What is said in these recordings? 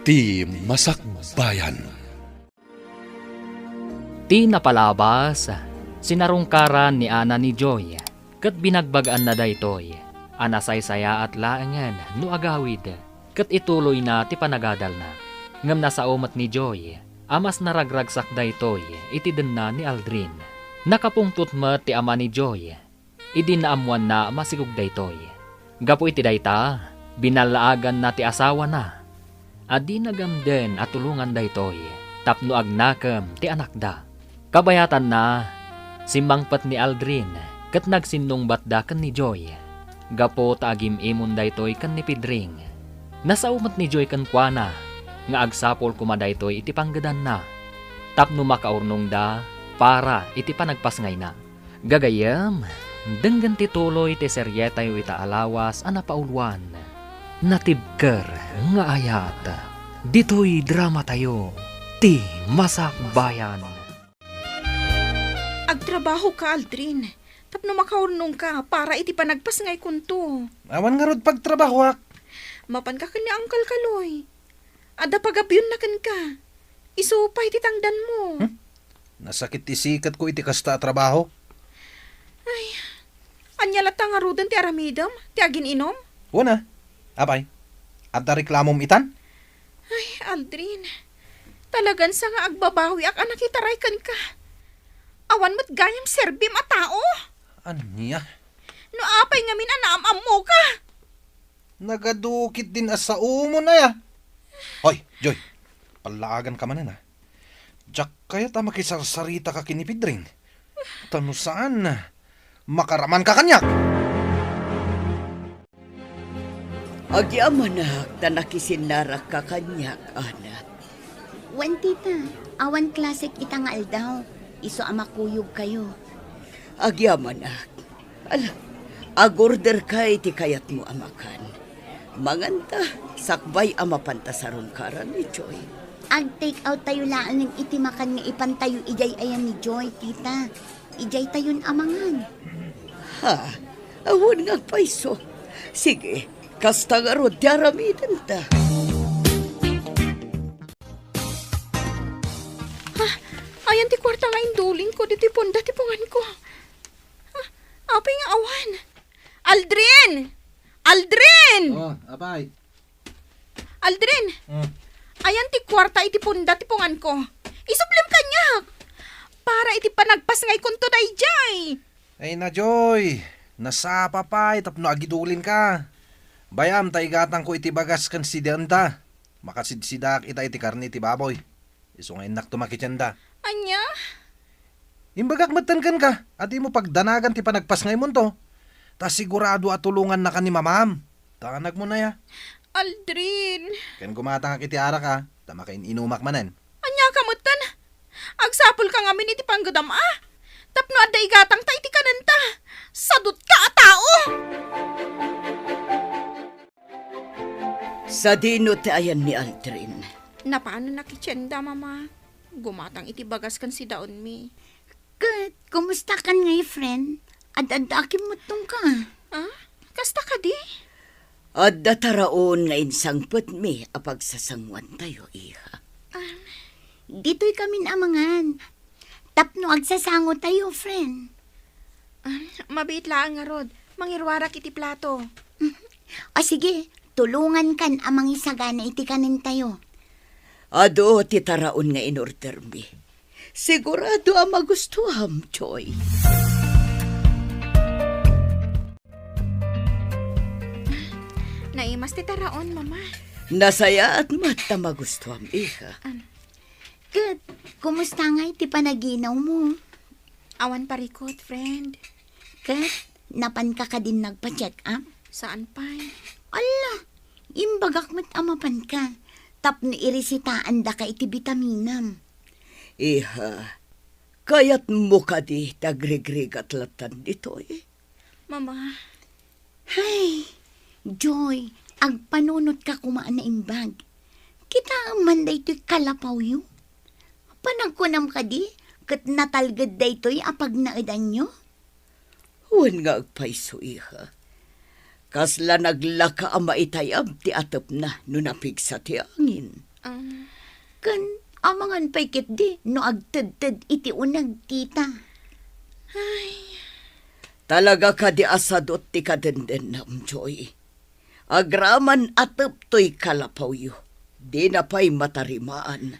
Ti Masakbayan. Ti napalabas, sinarungkaran ni Ana ni Joy, kat binagbagaan na daytoy, anasay-saya at laangan no agawid, kat ituloy na ti panagadal na. Ngam nasa umat ni Joy, amas naragragsak daytoy, itiden na ni Aldrin. Nakapungtut mo ti ama ni Joy, idinaamuan na masigug daytoy. Gapo iti dayta, binalaagan na ti asawa na. Adi nagamden at tulungan daytoy, tapno agnakam ti anak da. Kabayatan na, simangpat ni Aldrin, kat nagsinungbat da kan ni Joy. Gapo taagim imon daytoy kan ni Pedring. Nasa umat ni Joy kan kuana, nga agsapol kumadaytoy iti panggadan na. Tapno makaurnong da, para iti panagpasngay na. Gagayam, denggan ti tuloy ti seryetay ita alawas anapaulwan. Natibker nga ayat, dito'y drama tayo, ti Masakbayan. Agtrabaho ka, Aldrin. Tapno makaurnong ka para iti panagpasngay kunto. Awan nga rod pagtrabahwak. Mapan ka kanya Uncle Kaloy. Ada pagabyon na kan ka. Isupay iti tangdan mo. Nasakit isikat ko iti kasta trabaho. Anya lata nga rudan ti aramidam, ti agin inom. Una, apay, at reklamom itan? Ay, Aldrin. Talagan sa nga agbabawi ak anak itaray kan ka. Awan mo't gayam serbim a tao. Anya? No apay nga minanaam mo ka. Nagadukit din asa umo na ya. Hoy, Joy, palagan ka man na. Diyak kaya ta makisarsarita ka kinipidring. Tano saan na? Makaraman ka kanyak. Agyamanak na nakisinlarak ka kanyak, anak. Wan tita, awan klasik itangal daw. Iso amakuyog kayo. Agyamanak. Ala, agorder ka iti kayat mo amakan. Manganta, sakbay amapanta sa rungkaran ni Joy. Ag-take out tayo laan ng itimakan nga ipantayo ijay ayan ni Joy, tita. Ijay tayon amangan. Ha, awon nga paiso. Sige, kasta nga rod daramidan ta. Ayan ti kwarta nga induling ko, diti ponda ti pungan ko. Apay nga awan. Aldrin! Aldrin! Oh, apay. Aldrin! Ayan ti kwarta iti ponda ti pungan ko. Isublim kanyak! Para iti panagpasngay kunto dayjay. Ay na, Joy. Nasapa pa, tapno agidulin ka. Bayam, taigatang ko iti bagas kan si Danda. Makasidsidak ita iti karni iti baboy. Iso nga inak tumakityanda. Anya? Imbagak matankan ka, at mo pagdanagan ti panagpasngay mo to. Ta sigurado at tulungan na ka ni mamam. Tanag mo na ya. Aldrin! Ken gumatang iti ara ka, tama kain inumak manen. Anya kamutan? Agsapol ka ngamin iti panggadam Tapno adda igatang ta iti kananta. Sadot ka a tao! Sa dino ti ayan ni Aldrin. Napaano nakityenda, mama? Gumatang iti bagas kan si daon mi. Kat, kumusta kan ngay, friend? Ad-adakim mo tong ka. Kasta ka di? Adda taraon nga insangpet mi apag sasangwan tayo, iha. Dito'y kami amangan. Tapno agsasango tayo, friend. Mabait lang nga rod. Mangirwarak iti plato. O sige, tulungan kan amang isagana iti kanin tayo. Ado ti taraon nga inorder mi. Sigurado ang magustuham, Joy. Naimas ti taraon, mama. Nasaya at mata magustuham, iha. Kat, kumusta nga iti panaginaw mo? Awan parikot, friend. Kat, napan ka din nagpa-check up? Saan pa'y? Ala, imbagak mo't amapan ka. Tapno irisitaan da ka iti bitaminam. Iha, kayat mo ka di tagregrig at latan dito eh. Mama. Hay, Joy, agpanunot ka kumaan na imbag. Kita ang manday to'y kalapaw yu. Panagkunam ka di, kat natalgad day to'y apag naadan nyo. Huwag nga agpaiso, iha. Kasla naglaka ang maitayab ti atap na no napigsa ti angin. Kan amangan paikit di no agtad-tad iti unag tita. Talaga ka di asadot ti kadenden na Joy. Agraman atep to'y kalapaw yu. Di na pa'y matarimaan.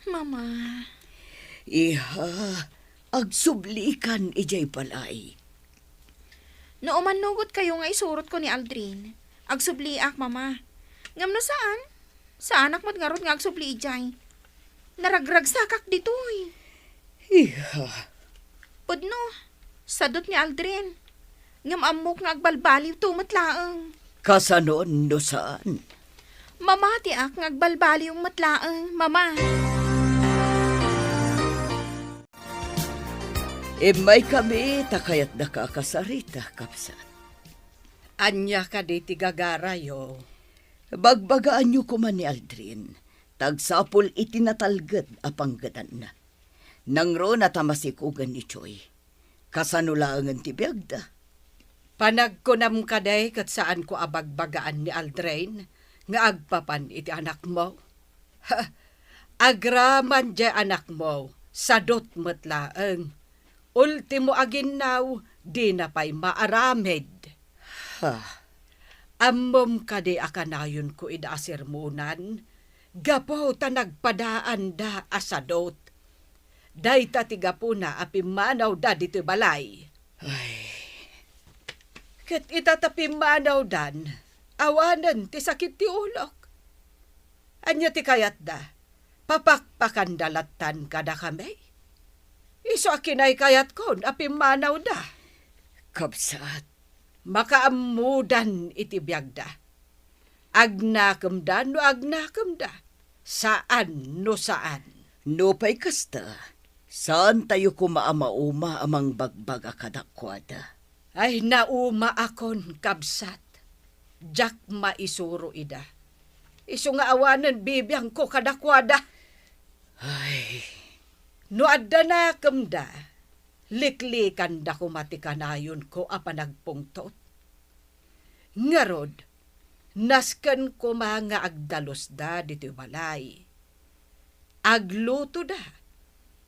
Mama, Iha, agsublikan ijay balay. no umanugot kayo nga isurot ko ni Aldrin. Agsubliak, mama. Ngam no saan? Sa anak mo't ngarot nga agsubli ijay. Naragrag sakak ditoy. Iha, Pudno, sadot ni Aldrin. Ngam amok nga agbalbaliw tumatlaang. kasanon no saan? Mama, tiak nga agbalbaliw matlaang, mama. May kami takayat na kakasarita, kapsat. Anya ka di tigagarayo. Bagbagaan niyo kuman ni Aldrin. Tagsapol itinatalgad apanggadan na. Nangro na tamasikugan ni Choy. Kasanulangan ti biyagda. Panagkunam ka day kat saan ko abagbagaan ni Aldrain nga agpapan iti anak mo. Ha, agraman di anak mo, sadot matlaang. Ultimo aginaw, di na pa'y maaramed. Ha, Ammom ka di akanayon ko idasirmunan, gapo ta nagpadaan da asadot. Day ta tigapuna apimanaw da dito balay. Kat itatapimanaw dan, awanan ti sakit ti ulok. Anya ti kayat da, papakpakan dalatan kada kami. Iso akinay kayat kon apimanaw da. kapsat. Makaamudan iti biyagda. Agnakam da no agnakam da. Saan no saan. No pa'y kasta. Saan tayo kumaama-uma amang bagbaga kadakwada? Ay nauma akon kabsat. Jak maisuro ida. Iso nga awanan bibiyang ko kadakwada. Ay, No adda na kamda. Liklikan da kumatikanayon ko apa nagpungtot. Ngarod, nasken ko mga agdalos da dito balay. Agluto da.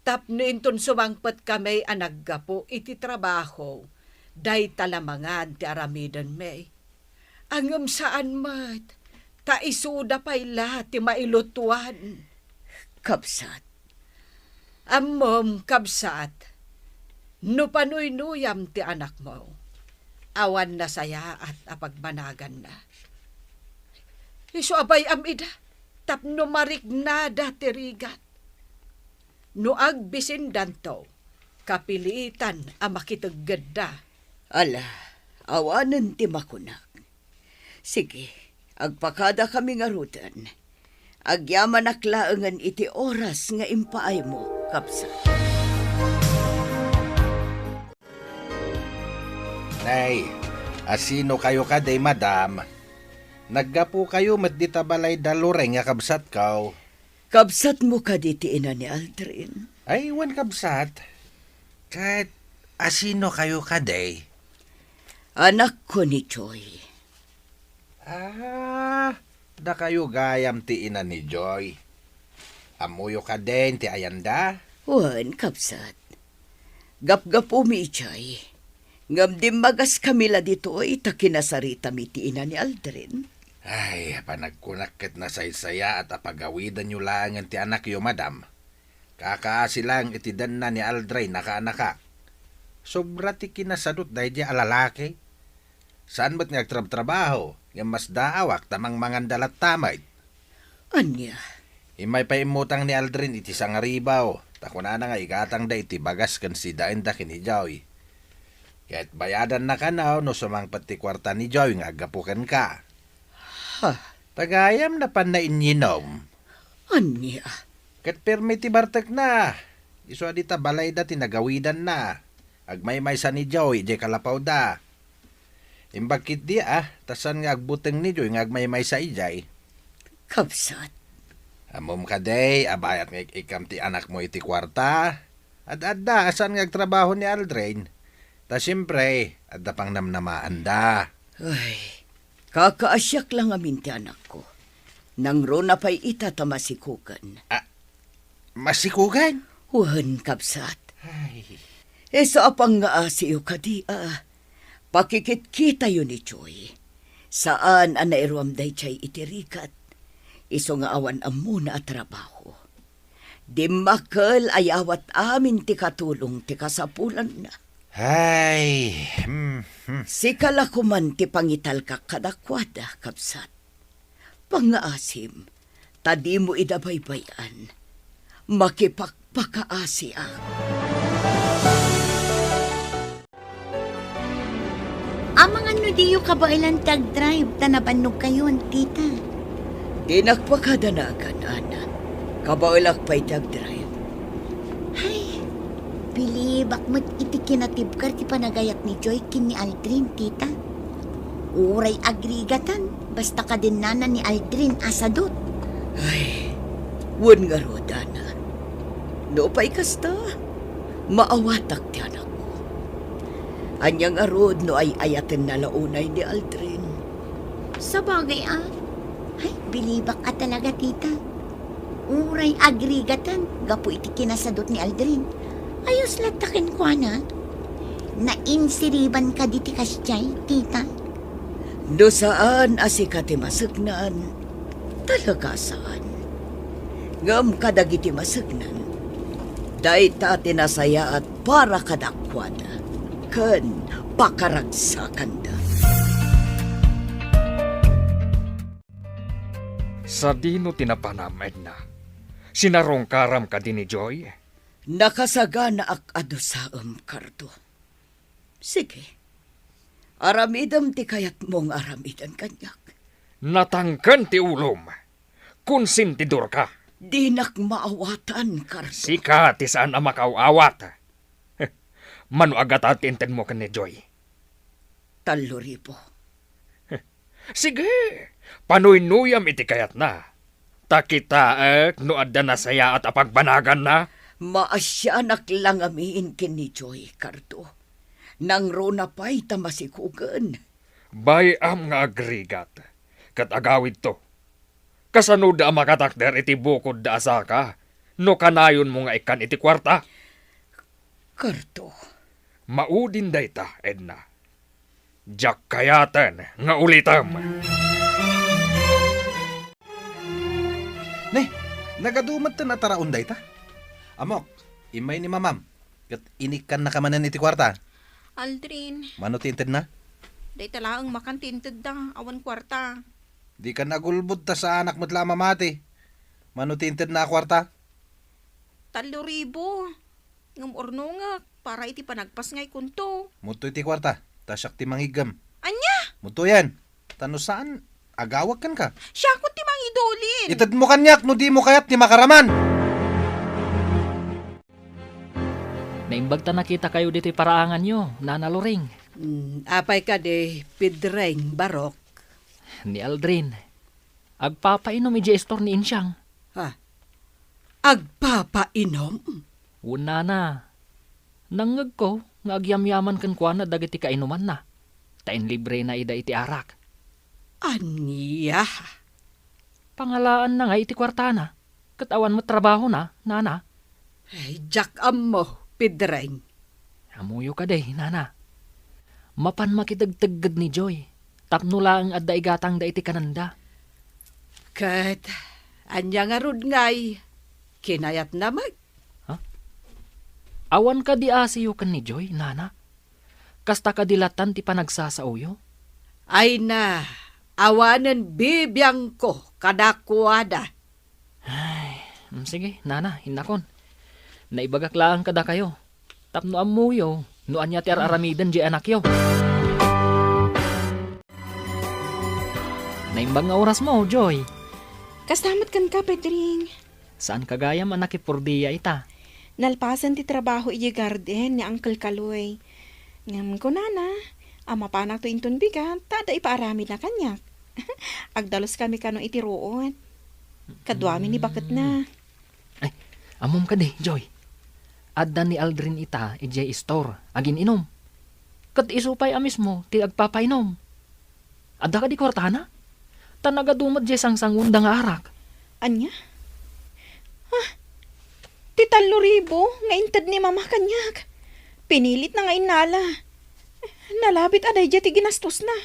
Tapno inton sumangpat kami anaggapo iti trabaho. Day talamangan ti aramidan may. Angam saan mat, taisuda pa'y lahat ti mailutuan. kapsat. Ammom kabsat, no panuy-nuyam ti anak mo, awan na saya at apagbanagan na. Iso abay amida, tapno marignada ti rigat. No agbisin danto, kapilitan ang makitaggada. Ala, awanan ti makunak. Sige, agpakada kami nga rutan. Agyaman aklaangan iti oras nga impaay mo, kapsat. Nay, asino kayo ka day madam? Naggapo kayo mat di tabalay dalureng nga kabsat kaw. Kapsat mo ka diti ina ni Aldrin. Ay, wan kabsat. Kahit asino kayo ka day? Anak ko ni Joy. Da kayo gayam ti ina ni Joy. Amuyo ka din ti ayanda. Wan, kapsat. Gap-gapo mi ichay. Ngam di magas kamila dito ay takinasarita mi ti ina ni Aldrin. Ay, panagkunakit na saysaya at apagawidan nyo lang ti anak yo, madam. Kakaasi lang itidan na ni Aldray naka-anaka. Sobra ti kinasadot dahi di alalaki. Saan ba't ngagtrab-trabaho? Yung mas daawak tamang mangandalat tamay. Anya, Imay pa imutang ni Aldrin iti sangaribaw. Takuna na nga igatang da iti bagas kan si dain da kinijaw. Kahit bayadan na ka na no sumangpat ti kwarta ni Joy nga agapukan ka. ha, Tagayam na pan na inyinom. anya. Kat permi ti bartek na. Iso adita balay da tinagawidan na. Agmay-may sa ni Joy, di kalapaw da. Imbakit di tasan nga agbuteng ni Joy nga agmay-may sa ijay. Kapsat, Amom ka day, abayat nga ikam ti anak mo iti kwarta. At adda, asan nga agtrabaho ni Aldrain. Ta siyempre, adda pang namnamaan da. ay, kakaasyak lang amin ti anak ko. Nang rona pa'y ita tamasikukan. Masikugan? Huhan kapsat. Ay, Sa apang nga asiyo kadi pakikit-kita yun ni Joy. Saan ang nairuam day chay itirikat. Iso nga awan amuna at trabaho. Di makal ay awat amin ti katulong ti kasapulan na. ay, Sikala kuman ti pangital ka kadakwada, kapsat. Pangaasim, tadi mo idabaybayan. Makipagpakaasi ako. Amang ano di yung kabailan tag-drive, tanabanog kayo, tita. Di nagpakadanagan, ana. Kabaulak pa'y tag-drive. Ay, bilibak mo't iti kinatibkar ti panagayat ni Joy kin ni Aldrin, tita. Uray agrigatan, basta ka din nana ni Aldrin asadot. Ay, wun nga rodana. No pa'y kasta, maawatak ti anak ko. Anyang arod no ay ayaten na launay ni Aldrin. Sa bagay ay, bilibak ka talaga, tita. Uray agrigatan, gapo iti kinasadot ni Aldrin. Ayos latakin ko, na. Nainsiriban ka diti kasyay, tita. No saan asikati masagnan, talaga saan. Ngam kadagiti masagnan, day ta tinasaya at para kadakwada, kan pakaragsakan da. Sa dino tinapanam, Edna. Sinarong karam ka din ni Joy. Nakasagana ak ado sa kardo. Sige, aramidam ti kayat mong aramidan kanyak. Natangkan ti ulom. Konsentidor ka. Dinak maawatan, kardo. Sika ti saan ang makauawat. Mano agat at inten mo ka ni Joy. Taluripo. Sige, panuynuyam iti kayat na. Takitaak no adda na saya at apagbanagan na. Maasyanak lang amiin kin ni Joy, kardo. Nang rona pa'y tamasikugan. Bayam nga agrigat. Kat agawid to. Kasano da makatakder iti bukod da asaka. No kanayon mo nga ikan iti kwarta. Kardo. Maudin dayta, Edna. Jak kayaten nga ulitam. Ne, nagadumat ta na taraon day ta. Amok, imay ni mamam. Kat inikan na kamanan iti kwarta. Aldrin, Mano tinted na? day talaang makantinted da, awan kwarta. Di ka nagulbod ta sa anak mo't lama mati. Mano tinted na kwarta? 3,000. Ngam ornongak, para iti panagpas ngay kunto. Muto iti kwarta. Tasyak ti mangigam. Anya, Muto yan. Tano saan? Agawag kan ka. siya ko ti mang idolin. Itad mo kanyak no di mo kayat ni makaraman. Naimbag ta nakita kayo dito'y paraangan nyo, Nana Loring. Apay ka de pidreng barok. Ni Aldrin. Agpapainom iji estor ni Insyang. Ha? Agpapainom? Una na. Nangag ko, nga agyamyaman kan kwa na dagiti kainuman na. Tain libre na ida iti arak. Aniya? Pangalaan na nga iti kwartana. Katawan mo trabaho na, Nana. Ay, jak mo, pidreng. Amuyo ka day, Nana. Mapan makidagtaggad ni Joy. Tapno lang adda igatang da iti kananda. Kat, anya nga rod ngay, kinayat na mag. Awan ka di asiyo kan ni Joy, Nana. Kasta ka dilatan ti panagsasauyo. Ay na, awanan bibiyang ko kadakwada. Sige, Nana, hinakon. Naibagak lang kada kayo. Tapno amuyo, no anya ti aramidan di anak yo. Naimbang nga oras mo, Joy. Kastamat kan ka, Pedring. Saan kagayam anak ipurdiya ita? Nalpasan ti trabaho iji garden ni Uncle Kaloy. Ngam ko nana, ama panak to inton bigat, tada ipaarami na kanyak. Agdalos kami kano iti roon. Kadwami ni bakit na. Ay, amom ka de, Joy. Adda ni Aldrin ita, ijay store, agin inom. Kat isupay amis mo, ti agpapainom. Adda ka di kwartana? Tanagadumad jay sang-sangun da nga arak. Anya? Titalo ribo, nga intad ni mama kanyak. Pinilit na nga inala. Nalabit aday dya ti ginastos na.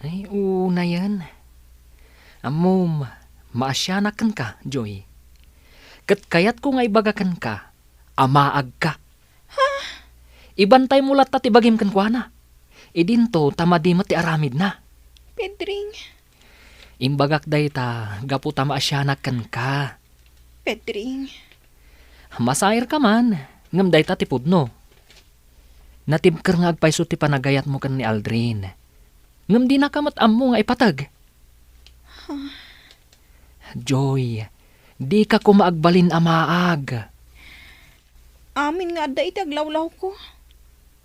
Ay, una yan. Amom, maasyanakan ka, Joy. Kat kayat ko nga ibagakan ka, amaag ka. Ibantay mo lat ti bagim kan kwa na. Idinto, tamadi mo ti aramid na. Pedring, Imbagak day ta, gapu ta maasyanakan ka. Pedring. Masair ka man, ngam day ta ti pudno. Natibker nga agpaiso ti panagayat mo kan ni Aldrin. Ngam di nakamat mo nga ipatag. Joy, di ka kumaagbalin amaag. Amin nga da iti aglawlaw ko.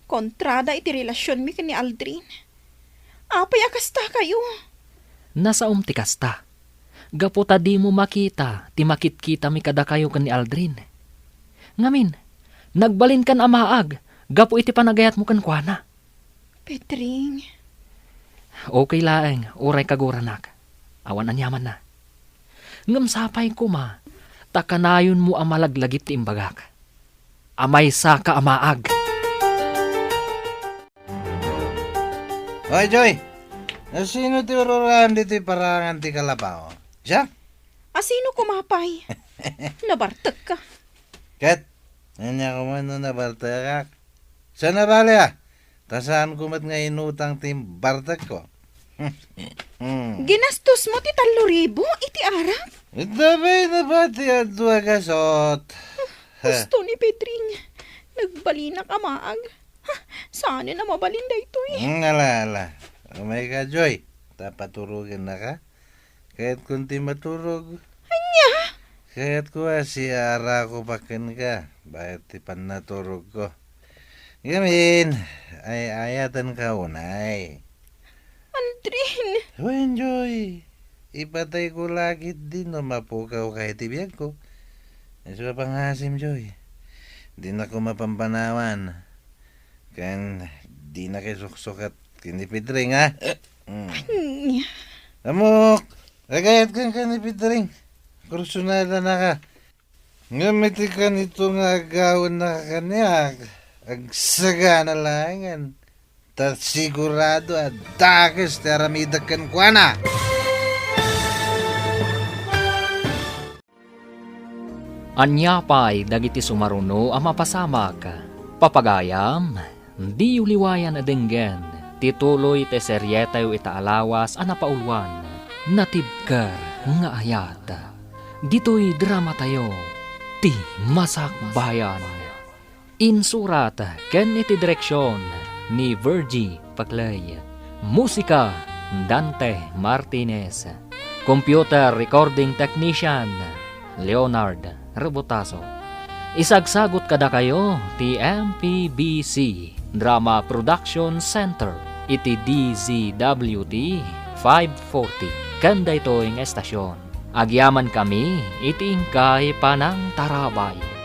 Kontrada iti relasyon mi kan ni Aldrin. Apay akasta kayo. Nasa ti kasta. Gaputa di mo makita, ti makit-kita mi kada kayo kan ni Aldrin. Ngamin, nagbalin kan amaag, gapu iti panagayat mo kan kuana. Pedring, Okay laeng, uray kaguranak. Awan anyaman na. Ngam sapay ko ma, takanayon mo amalaglagit ti imbagak. Amay sa ka amaag. Oy, Joy! Sino ti ururan dito parangan ti kalabaw? Siya? asino kumapay? Nabartag ka. Kat, nanya ko man na bartagak. Sana bali tasaan ko mat nga inutang tim bartag ko. Ginastos mo ti 3,000 iti arap. Itabay na ba ti adwa kasot? Gusto ni Pedring. Nagbalina ka maag. Saan na mabalin da ito Ala. Umay ka, Joy. Tapaturugin na ka. Kahit kunti maturog. Anya? Kahit ko si ara ko pakin ka. Bakit tipan naturog ko. Gamin, ay ayatan ka unay. Aldrin. Wen, Joy. Ipatay ko lagi din no mapukaw kahit ibiyag ko. Iso pangasim, Joy. Di na ko mapampanawan. Kan di na kayo suksok at kinipidring, ha? Anya. Amok! Agayat kang kinipidring. Kursunada na ka. Ngamiti ka nito nga agawin na kanyak. Agsaga na langan. Ta sigurado at dakas teramidak kan kuana. Anya pa'y dagiti sumaruno ang mapasamag. Papagayam, di uliwayan adenggen. Tituloy te seryetayo itaalawas ang napaulwan. Natibkar nga ayat. Dito'y drama tayo. Ti Masak Bayan. Insurat ken iti direksyon ni Virgie Paclay. Musika Dante Martinez. Computer Recording Technician Leonard Rebotaso. Isagsagot kada kayo ti MPBC Drama Production Center iti DZWT 540 kanda ito ang estasyon. Agyaman kami iti ingkay panang tarabay.